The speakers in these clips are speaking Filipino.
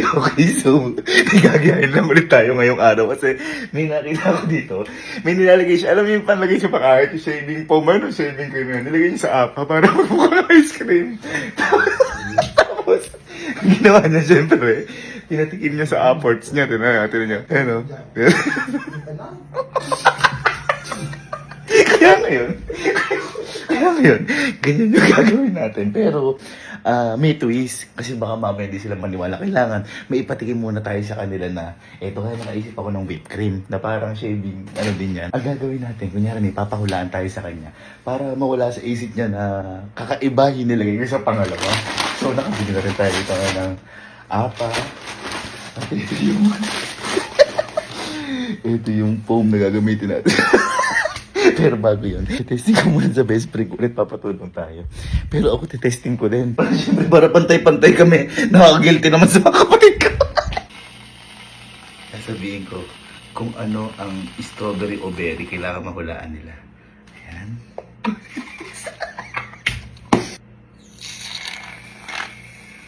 Okay, so nagagayahin lang ulit tayo ngayong araw kasi may nakita ko dito. May nilalagay siya. Alam mo yung panlagay sa pangahit, yung shaving foam, ano, shaving cream yun. Nilagay niya sa apa para magmukha ng ice cream. Tapos, ang ginawa niya syempre, pinatikin niya sa apports niya. Tinan niya. Ano? Kaya ngayon, ganyan yung gagawin natin. Pero, may twist. Kasi baka mamaya hindi sila maniwala. Kailangan, may ipatikin muna tayo sa kanila na, eto kaya nakaisip ako ng whipped cream na parang shaving, ano din yan. Ang gagawin natin, kunyari may papahulaan tayo sa kanya para mawala sa isip niya na kakaiba hinilagay niya sa pangalawa. So, nakabili na rin tayo dito ng apa. At ito yung foam na gagamitin natin. Pero bago yun, testing ko muna sa best friend ulit, papatulong tayo. Pero ako testing ko din. Para syempre, para pantay-pantay kami. Nakaka-guilty naman sa mga kapatid ko. Sabihin ko, kung ano ang strawberry o berry, kailangan mahulaan nila. Ayan.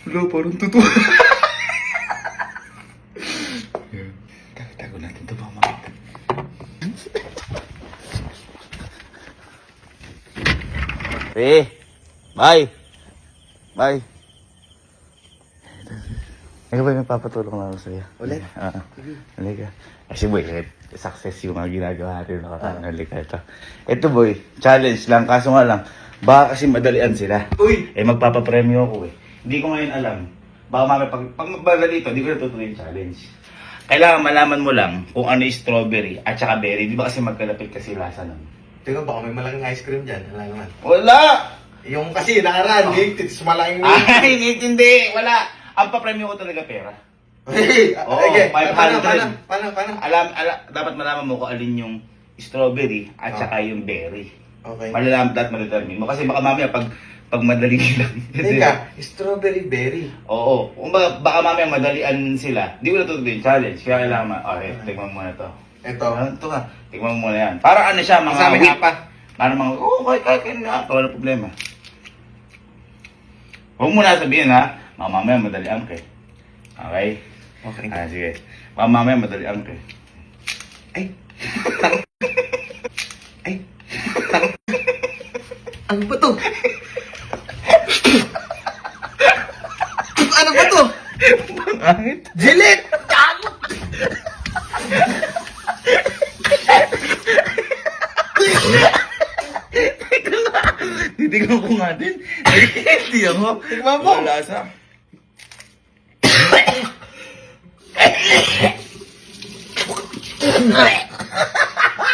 Wala, parang totoo. Ayan. Tago natin ito, baka makita. Bye! Bye! Ano ba yung papatulong na ako sa'yo? Ulit? Halika. Kasi boy, success yung mga ginagawa natin. Halika ito. Ito boy, challenge lang. Kaso nga lang, baka kasi madalian sila. Uy! Magpapapremyo ako eh. Hindi ko ngayon alam. Baka mamaya pag magbagal dito, hindi ko natutuloy yung challenge. Kailangan malaman mo lang kung ano yung strawberry at saka berry. Di ba kasi magkalapit kasi lasa nun? Teka, baka may malaking ice cream dyan. Wala naman. Wala! Yung kasi nakaraan, titis malaking Ay, hindi. Wala. Ang papremyo ko talaga pera. Hey! Oo, Okay, 500. Paano? Dapat malaman mo kung alin yung strawberry at saka yung berry. Okay. Malalaman at maladetermine mo. Kasi baka mamaya pag madali lang. Teka, strawberry berry. Oo. Kung baka mamaya madalian sila, hindi ko natutuloy yung challenge. Kaya kailangan okay, tignan mo muna to. Ito. Ito nga. Tignan mo muna yan. Para ano siya, mga Kasama whip. pa. Para mga, kaya na. Wala problema. Huwag mo na sabihin ha. Mamaya madalian ka. Okay? Okay. Sige. Mamaya madalian ka. Ay. Ay. Ano ba to? Ano ba to? Pangangit. Gillette! Titignan ko nga din. Hindi ako. Tignan mo. Wala lasa.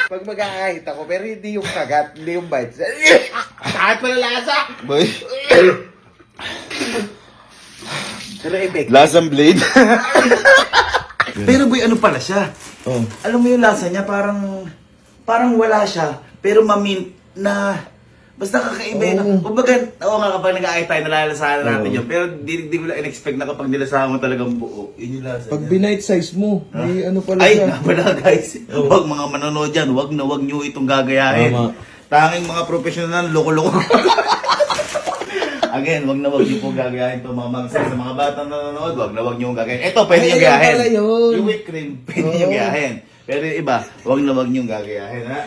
Pag mag-aahit ako, pero hindi yung kagat, hindi yung bites. Kahit pala lasa! Boy. Pero effect. Lasang blade. Pero boy, ano pala siya? Oh. Alam mo yung lasa niya, parang wala siya. Pero mamint na, basta kakaiba yun. Kumbaga, oo nga kapag nag-aayos tayo, nalalasahan natin yun. Pero di ko lang in-expect na kapag nilasahan mo talagang buo, yun yung lasa Pag niya. binight size mo, may ano pala Ay, siya. nga pala guys. Huwag mga manonood dyan, huwag nyo itong gagayahin. Tama. Tanging mga professional, loko-loko. Again, wag nyo po gagayahin itong mga mangsa sa mga batang nanonood. Wag nyo gagayahin. Ito, pwede Ay, nyo ayan gayahin. pala yun. Yung whipped cream, pwede nyo gayahin. Pero yung iba, wag nyo gagayahin. Ha?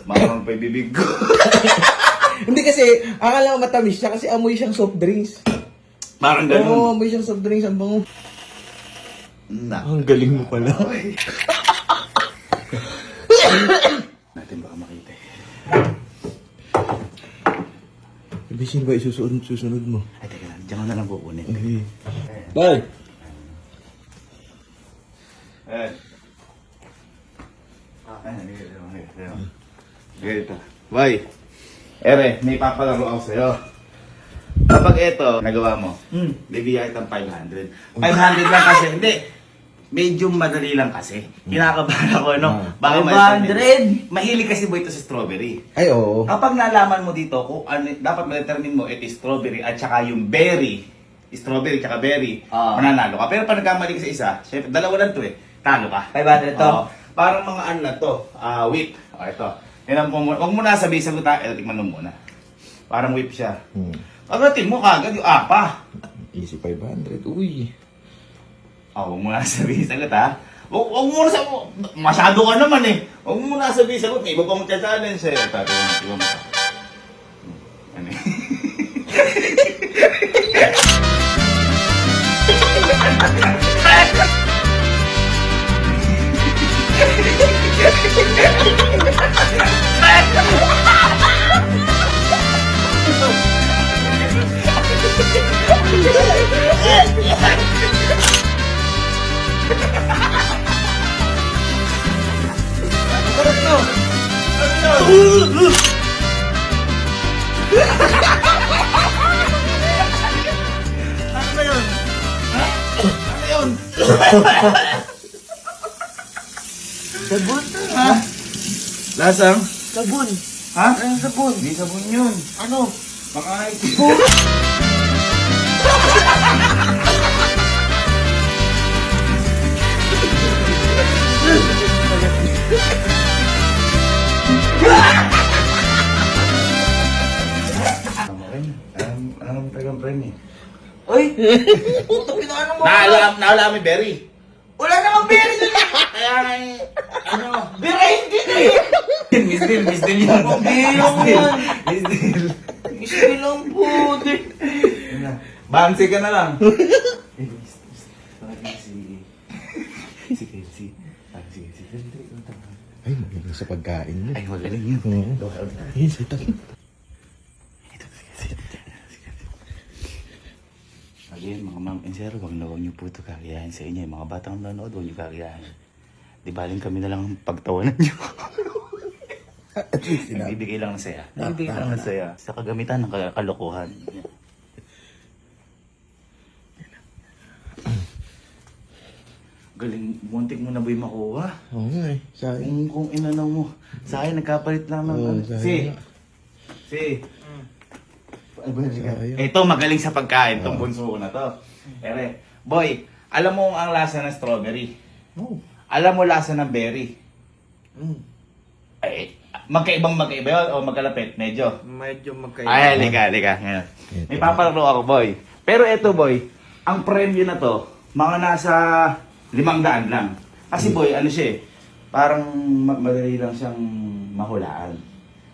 Mamang pa yung bibig ko. Hindi kasi, akala ko matamis siya kasi amoy siyang soft drinks. Parang Oo, ganun. amoy siyang soft drinks. Ang bango. Na. Ang galing mo pala. Natin baka makita eh. Ibisin ba susunod mo? Ay, teka lang. Diyan ko na lang kukunin. Okay. Bye! Ayan. Ganito. Bye. Ere, may papalaro ako sa'yo. Kapag ito, nagawa mo, bibigyan kitang 500. 500 lang kasi, hindi. Medyo madali lang kasi. Kinakabahan ako, no? Baka 500? Mahilig kasi boy ito sa strawberry. Ay, oo. Kapag nalaman mo dito, kung ano, dapat ma-determine mo ito strawberry at saka yung berry, strawberry tsaka berry, Ah. mananalo ka. Pero pag nagkamali ka sa isa, syempre, dalawa lang to eh, talo ka. 500 to? Oo. Parang mga ano na to, whip. O, ito. Yan mo muna. Huwag mo na sabihin sagot ha, tikman mo muna. Parang whip siya. Kagatin mo kagad yung apa. Easy 500. Uy. Huwag mo na sabihin sagot ha. Huwag mo na sabihin, masyado ka naman eh. Huwag mo na sabihin sagot, may iba pang challenge eh. Tignan mo. Ano eh. Ano ba yun? Ha? Ano yun? Sabon. Ha? Lasang? Sabon. Ha? Ano sabon? Hindi sabon yun. Ano? Makain. Ano mo talagang premi? Uy! Puto, pinaano mo? Naala kami berry. Wala namang berry na lang! Kaya nga eh, ano? Birahin din eh! Miss Deal yun. Pambihirang yan. Miss Deal. Gusto lang po. Bansi ka na lang. Si. Ay, magaling sa pagkain mo. Ay, magaling yun. Ay, sa takin. Again, mga ma'am and sir, huwag niyo po ito kakayahin sa inyo. Yung mga batang nanonood, huwag niyo kakayahin. Di baling kami na lang ang pagtawanan niyo. At least, Nagbibigay lang ng saya. Nagbibigay lang ng saya. Sa kagamitan ng kalokohan. Galing, muntik mo na ba yung makuha? Oo nga eh. Sayang. Kung inanaw mo. Sa akin, nagkapalit lang ng Oo, ano. sayang. Si. Sayang. Ito, magaling sa pagkain. Itong bunso ko na to. Ere, boy, alam mo ang lasa ng strawberry. Oh. Alam mo lasa ng berry. Ay, magkaiba yun o magkalapit? Medyo. Medyo magkaiba. Ay, halika. Ngayon. May papalaro ako, boy. Pero ito, boy, ang premyo na to, mga nasa 500 lang. Kasi, boy, ano siya eh, parang madali lang siyang mahulaan.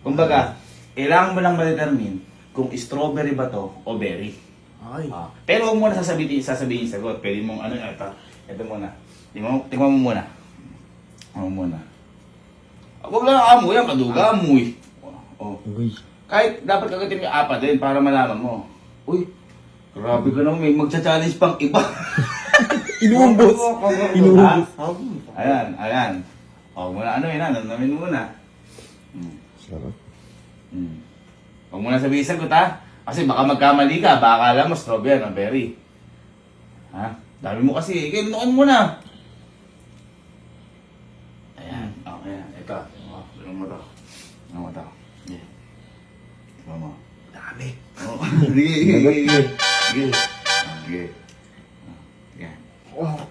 Kumbaga, kailangan mo lang ma-determine kung strawberry ba to o berry. Ay. Pero huwag mo na sasabihin yung sagot. Pwede mong ano, ito muna. Tingnan mo muna. Huwag lang amoy, ang kaduga amoy. Oh. Uy. Kahit dapat kagatin mo yung apat din para malaman mo. Uy, grabe ka naman, may magcha-challenge pang iba. Inuumbos. Inuumbos. Ayan. O, muna ano yun, namin muna. Sarap. Huwag mo na sabihin sagot ha. Kasi baka magkamali ka, baka akala mo strawberry na berry. Ha? Dami mo kasi, kinunukan mo na. Ayan, okay. Ito. Ano mo to? Yeah. Tignan mo. Dami. Oh. Sige. Yan. Wow.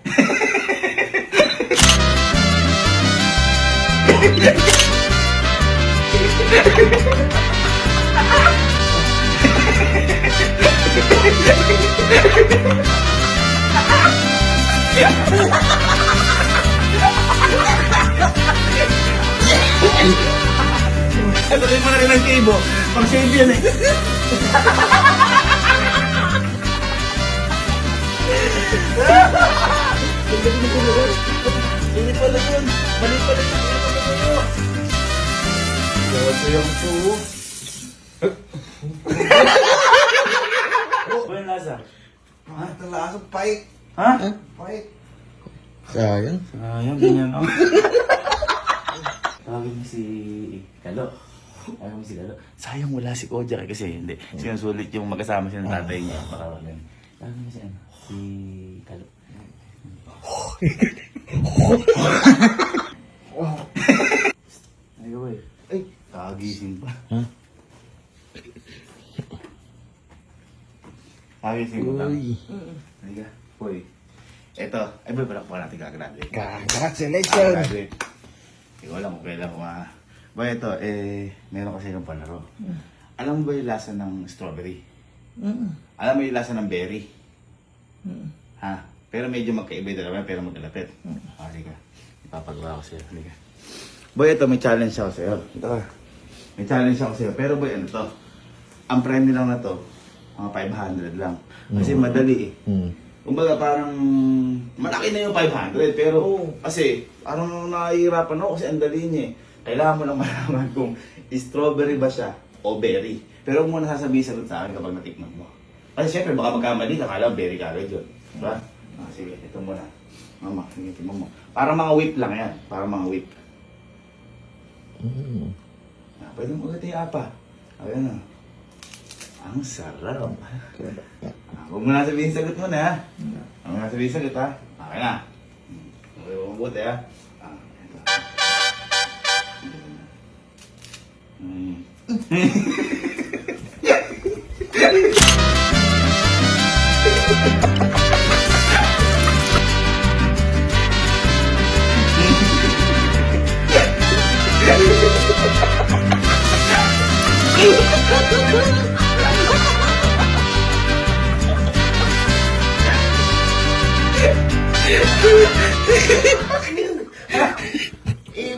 Ito rin mo na rin ang kibo. Pang shave yan eh. Hindi pala yun. Mali pala yun. Gawad ko yung tuwo. Ano yung lasa? Ito lasang pait. Ha? Pait. Sayang. Sayang, ganyan ako. Tawagin mo si Kalo. Sayang wala si Kojak eh, kasi hindi. Sinusulit yung magkasama siya ng tatay niya. Tawagin mo si ano? Si Kalo. Wow. Ayaw eh. Ay. Kagising pa. Ha? Kagising pa. strawberry. Halika. Boy. Ito. Ay, boy, pala po natin gagraduate. Congratulations! Graduate. Hindi ko alam kung kailan ko Boy, ito, meron kasi ng palaro. Alam mo ba yung lasa ng strawberry? Alam mo yung lasa ng berry? Ha? Pero medyo magkaiba yung dalawa, pero magkalapit. Halika. Ipapagawa ko sa'yo. Halika. Boy, ito, may challenge ako sa'yo. Ito ka. May challenge ako sa'yo. Pero boy, ano to? Ang premyo lang na to, mga 500 lang. Kasi madali eh. Kumbaga parang malaki na yung 500 pero kasi parang nahihirapan ako kasi ang dali niya eh. Kailangan mo lang malaman kung strawberry ba siya o berry. Pero huwag mo na sasabihin sagot sa akin kapag natikman mo. Kasi syempre baka magkamali ka, kala berry ka agad yun. Diba? Sige, ito muna. Mama, sige, tingnan mo. Parang mga whip lang yan. Parang mga whip. Pwede mo ulit yung apa. Ayan na. Ang sarap. Huwag mo na sabihin sagot mo na. Huwag mo na sabihin sagot ha. Okay na. Okay, mabuti ha. Ito.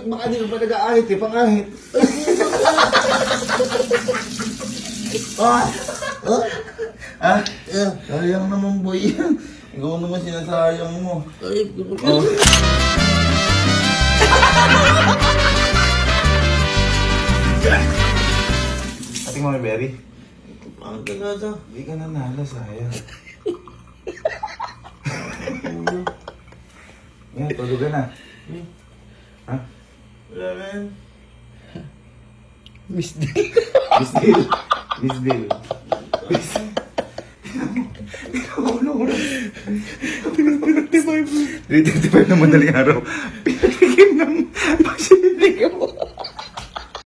Baka di ka pa nag-aahit eh, pangahit. Sayang naman boy. Ikaw naman sinasayang mo. Ating mo may berry? Ang talaga. Hindi ka nanalo, sayang. Yan, tulog ka na. Ha? Wala man. Miss Bill. Miss Bill. Miss Bill. Miss Bill. 3:35 na madaling araw.